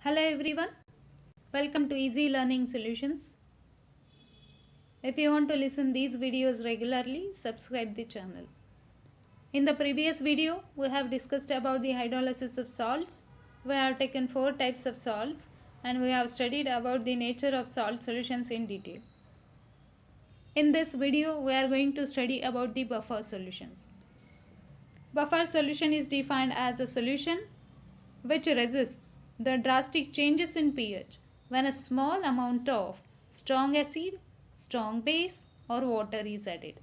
Hello everyone, welcome to Easy Learning Solutions. If you want to listen these videos regularly, subscribe the channel. In the previous video, we have discussed about the hydrolysis of salts. We have taken 4 types of salts and we have studied about the nature of salt solutions in detail. In this video, we are going to study about the buffer solutions. Buffer solution is defined as a solution which resists the drastic changes in pH when a small amount of strong acid, strong base or water is added.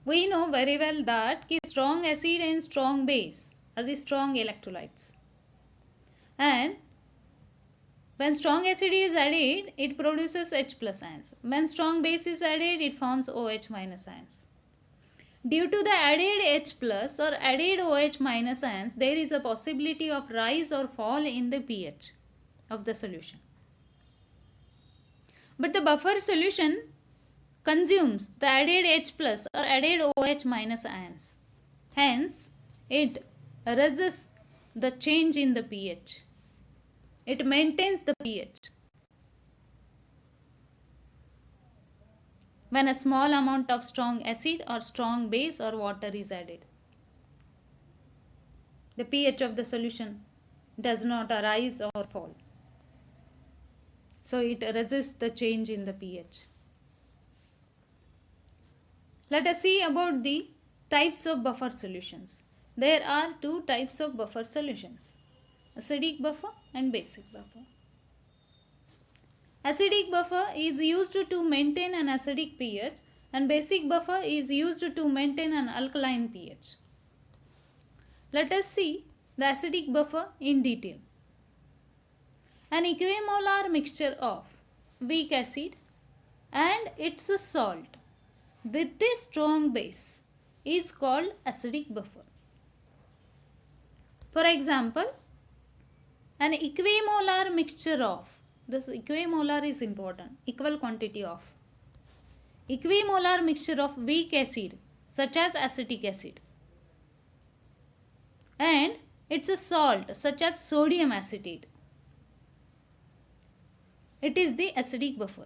We know very well that strong acid and strong base are the strong electrolytes. And when strong acid is added, it produces H plus ions. When strong base is added, it forms OH minus ions. Due to the added H plus or added OH minus ions, there is a possibility of rise or fall in the pH of the solution. But the buffer solution consumes the added H plus or added OH minus ions. Hence, it resists the change in the pH. It maintains the pH. When a small amount of strong acid or strong base or water is added, the pH of the solution does not rise or fall. So it resists the change in the pH. Let us see about the types of buffer solutions. There are 2 types of buffer solutions: acidic buffer and basic buffer. Acidic buffer is used to maintain an acidic pH and basic buffer is used to maintain an alkaline pH. Let us see the acidic buffer in detail. An equimolar mixture of weak acid and its salt with a strong base is called acidic buffer. For example, an equimolar mixture of, this equimolar is important, equal quantity of, equimolar mixture of weak acid such as acetic acid and its a salt such as sodium acetate. It is the acidic buffer.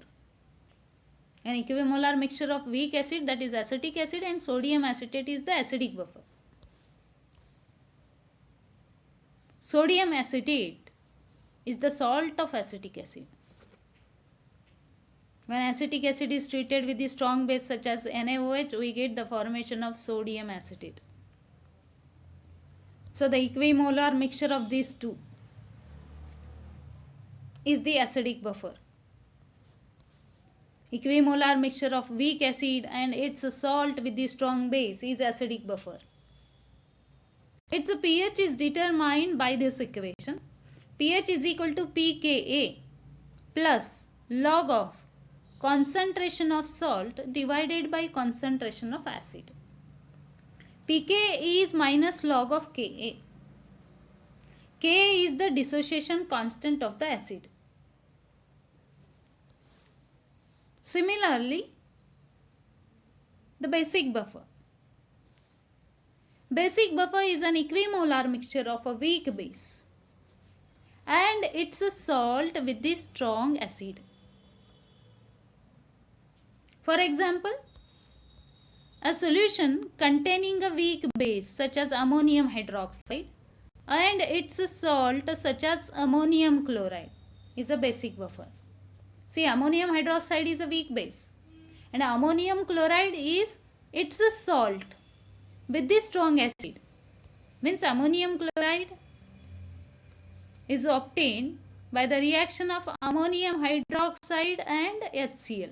An equimolar mixture of weak acid, that is acetic acid, and sodium acetate is the acidic buffer. Sodium acetate is the salt of acetic acid. When acetic acid is treated with the strong base such as NaOH, we get the formation of sodium acetate. So the equimolar mixture of these two is the acidic buffer. Equimolar mixture of weak acid and its salt with the strong base is acidic buffer. Its pH is determined by this equation. pH is equal to pKa plus log of concentration of salt divided by concentration of acid. pKa is minus log of Ka. Ka is the dissociation constant of the acid. Similarly, the basic buffer. Basic buffer is an equimolar mixture of a weak base and its a salt with the strong acid. For example, a solution containing a weak base such as ammonium hydroxide and its a salt such as ammonium chloride is a basic buffer. See, ammonium hydroxide is a weak base and ammonium chloride is its a salt with the strong acid. Means ammonium chloride is obtained by the reaction of ammonium hydroxide and HCl.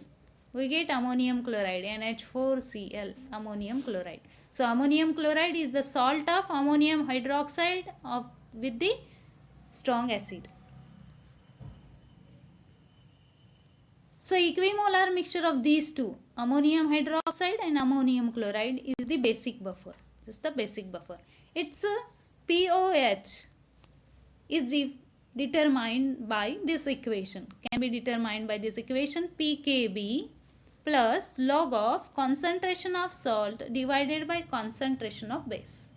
We get ammonium chloride, NH4Cl, ammonium chloride. So ammonium chloride is the salt of ammonium hydroxide with the strong acid. So equimolar mixture of these two, ammonium hydroxide and ammonium chloride, is the basic buffer. This is the basic buffer. Its pOH is determined by this equation. Can be determined by this equation, pKb plus log of concentration of salt divided by concentration of base.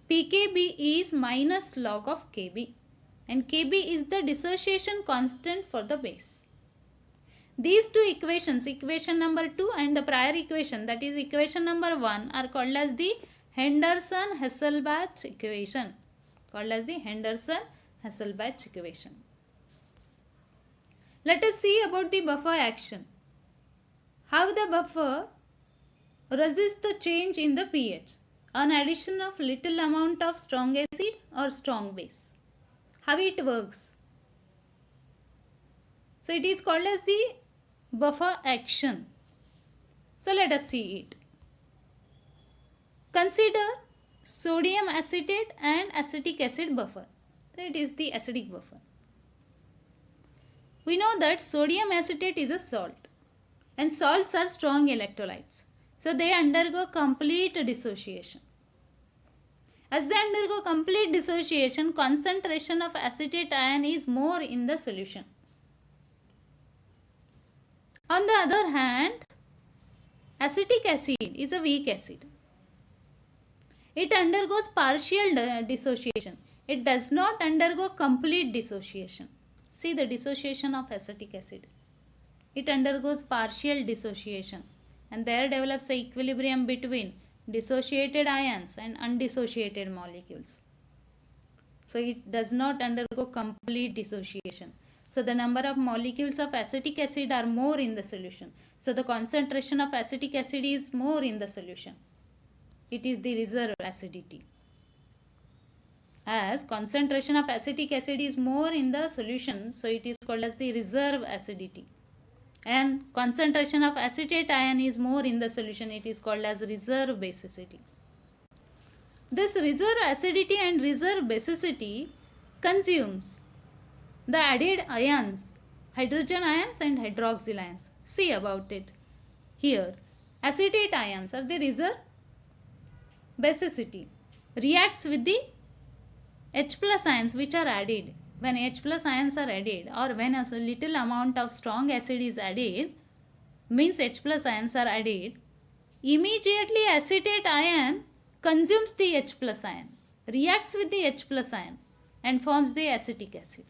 pKb is minus log of Kb. and Kb is the dissociation constant for the base. These two equations, equation number 2 and the prior equation, that is equation number 1, are called as the Henderson-Hasselbalch equation. Called as the Henderson-Hasselbalch equation. Let us see about the buffer action. How the buffer resists the change in the pH on addition of little amount of strong acid or strong base. How it works? So it is called as the buffer action. So let us see it. Consider sodium acetate and acetic acid buffer. That is the acidic buffer. We know that sodium acetate is a salt and salts are strong electrolytes. So they undergo complete dissociation. As they undergo complete dissociation, concentration of acetate ion is more in the solution. On the other hand, acetic acid is a weak acid. It undergoes partial dissociation. It does not undergo complete dissociation. See the dissociation of acetic acid. It undergoes partial dissociation and there develops an equilibrium between dissociated ions and undissociated molecules. So it does not undergo complete dissociation. So the number of molecules of acetic acid are more in the solution. So the concentration of acetic acid is more in the solution. It is the reserve acidity. As concentration of acetic acid is more in the solution, so it is called as the reserve acidity. And concentration of acetate ion is more in the solution, it is called as reserve basicity. This reserve acidity and reserve basicity consumes the added ions, hydrogen ions and hydroxyl ions. See about it. Here, acetate ions are the reserve basicity. Reacts with the H plus ions which are added. When H plus ions are added or when a little amount of strong acid is added, means H plus ions are added, immediately acetate ion consumes the H plus ion, reacts with the H plus ion and forms the acetic acid.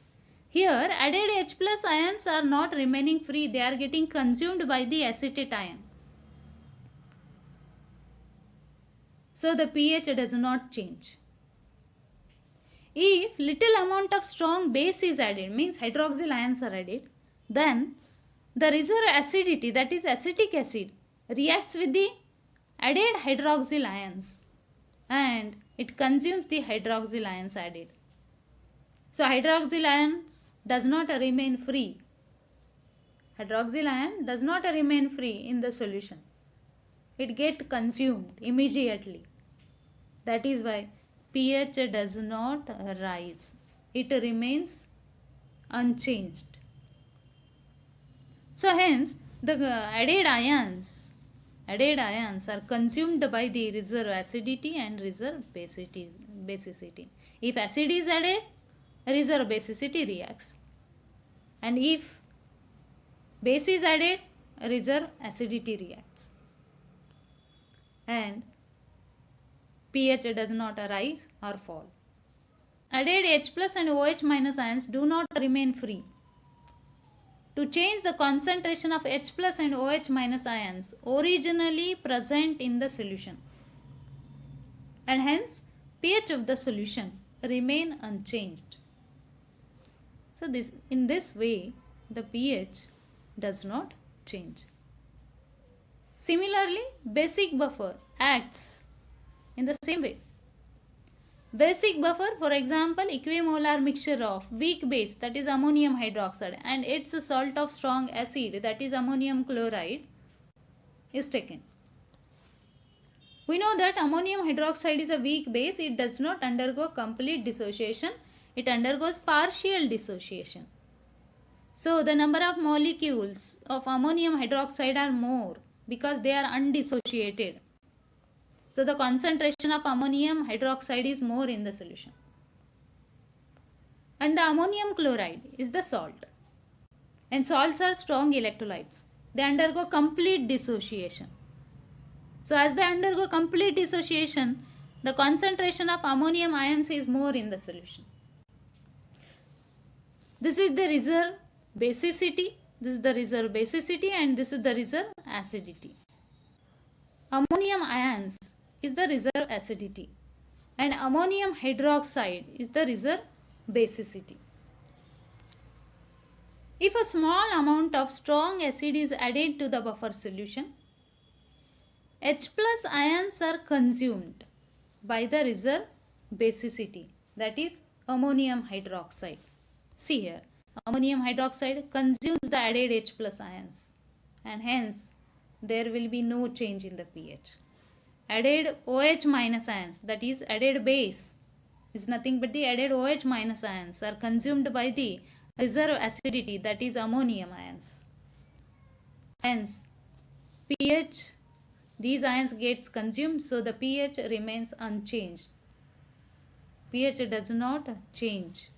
Here added H plus ions are not remaining free, they are getting consumed by the acetate ion. So the pH does not change. If little amount of strong base is added, means hydroxyl ions are added, then the reserve acidity, that is acetic acid, reacts with the added hydroxyl ions and it consumes the hydroxyl ions added. So hydroxyl ions does not remain free. Hydroxyl ion does not remain free in the solution. It gets consumed immediately. That is why pH does not rise. It remains unchanged. So hence the added ions are consumed by the reserve acidity and reserve basicity. If acid is added, reserve basicity reacts. And if base is added, reserve acidity reacts. And pH does not rise or fall. Added H plus and OH minus ions do not remain free. To change the concentration of H plus and OH minus ions originally present in the solution, and hence pH of the solution remain unchanged. So in this way the pH does not change. Similarly, basic buffer acts in the same way. Basic buffer, for example, equimolar mixture of weak base, that is ammonium hydroxide, and its salt of strong acid, that is ammonium chloride, is taken. We know that ammonium hydroxide is a weak base. It does not undergo complete dissociation. It undergoes partial dissociation. So the number of molecules of ammonium hydroxide are more because they are undissociated. So the concentration of ammonium hydroxide is more in the solution. And the ammonium chloride is the salt. And salts are strong electrolytes. They undergo complete dissociation. So as they undergo complete dissociation, the concentration of ammonium ions is more in the solution. This is the reserve basicity, this is the reserve basicity, and this is the reserve acidity. Ammonium ions is the reserve acidity and ammonium hydroxide is the reserve basicity. If a small amount of strong acid is added to the buffer solution, H plus ions are consumed by the reserve basicity, that is ammonium hydroxide. See here, ammonium hydroxide consumes the added H plus ions and hence there will be no change in the pH. Added OH minus ions, that is added base, is nothing but the added OH minus ions are consumed by the reserve acidity, that is ammonium ions. Hence pH, these ions gets consumed, so the pH remains unchanged. pH does not change.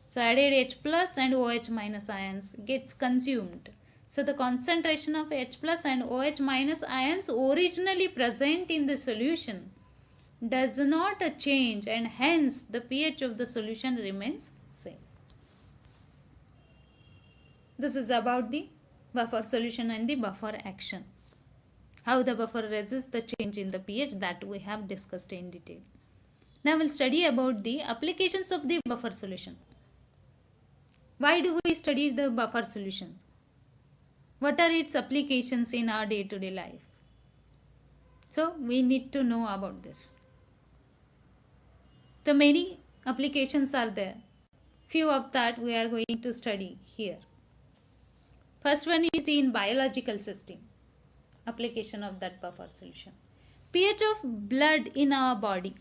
So added H plus and OH minus ions gets consumed. So the concentration of H plus and OH minus ions originally present in the solution does not change and hence the pH of the solution remains same. This is about the buffer solution and the buffer action. How the buffer resists the change in the pH, that we have discussed in detail. Now we'll study about the applications of the buffer solution. Why do we study the buffer solution? What are its applications in our day-to-day life? So we need to know about this. The many applications are there. Few of that we are going to study here. First one is in biological system. Application of that buffer solution. pH of blood in our body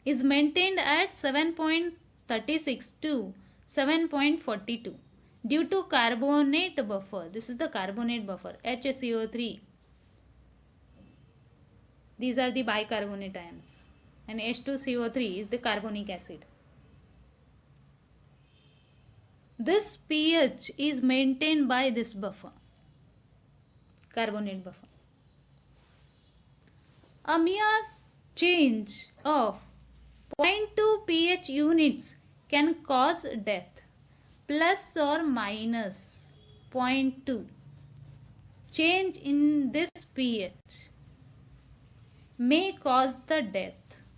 is maintained at 7.36 to 7.42 due to carbonate buffer. This is the carbonate buffer, HCO3. These are the bicarbonate ions and H2CO3 is the carbonic acid. This pH is maintained by this buffer, carbonate buffer. A mere change of 0.2 pH units can cause death, plus or minus 0.2. Change in this pH may cause the death.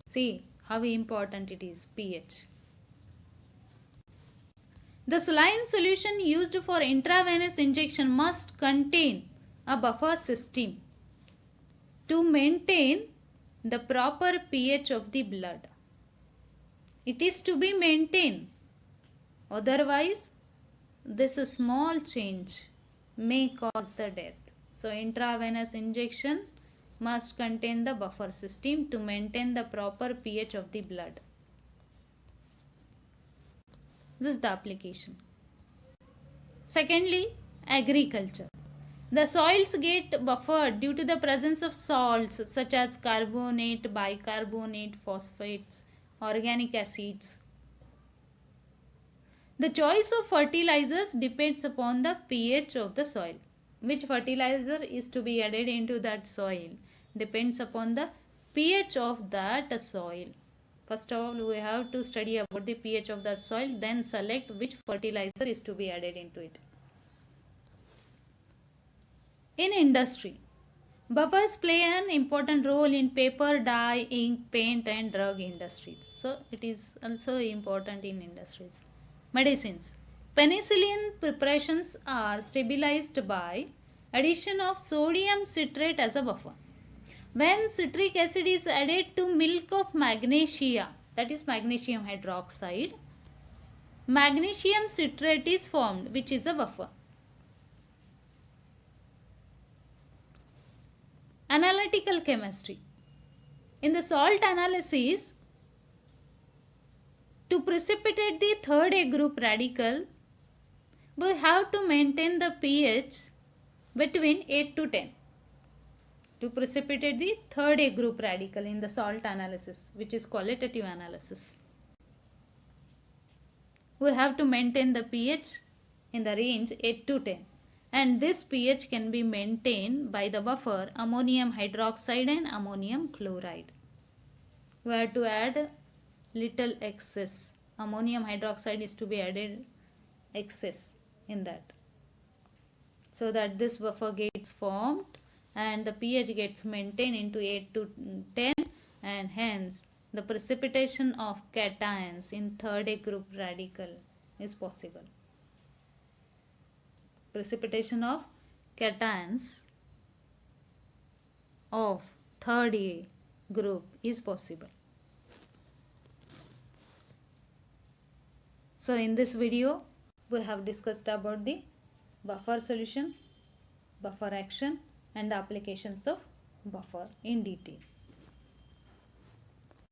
See how important it is, pH. The saline solution used for intravenous injection must contain a buffer system to maintain the proper pH of the blood. It is to be maintained, otherwise this small change may cause the death. So intravenous injection must contain the buffer system to maintain the proper pH of the blood. This is the application. Secondly, agriculture. The soils get buffered due to the presence of salts such as carbonate, bicarbonate, phosphates, organic acids. The choice of fertilizers depends upon the pH of the soil. Which fertilizer is to be added into that soil depends upon the pH of that soil. First of all, we have to study about the pH of that soil, then select which fertilizer is to be added into it. In industry, buffers play an important role in paper, dye, ink, paint and drug industries. So it is also important in industries. Medicines. Penicillin preparations are stabilized by addition of sodium citrate as a buffer. When citric acid is added to milk of magnesia, that is magnesium hydroxide, magnesium citrate is formed, which is a buffer. Analytical chemistry. In the salt analysis, to precipitate the third A group radical, we have to maintain the pH between 8 to 10. To precipitate the third A group radical in the salt analysis, which is qualitative analysis, we have to maintain the pH in the range 8 to 10. And this pH can be maintained by the buffer ammonium hydroxide and ammonium chloride. We have to add little excess ammonium hydroxide is to be added excess in that, so that this buffer gets formed and the pH gets maintained into 8 to 10, and hence the precipitation of cations in third A group radical is possible. Precipitation of cations of third A group is possible. So in this video we have discussed about the buffer solution, buffer action and the applications of buffer in detail.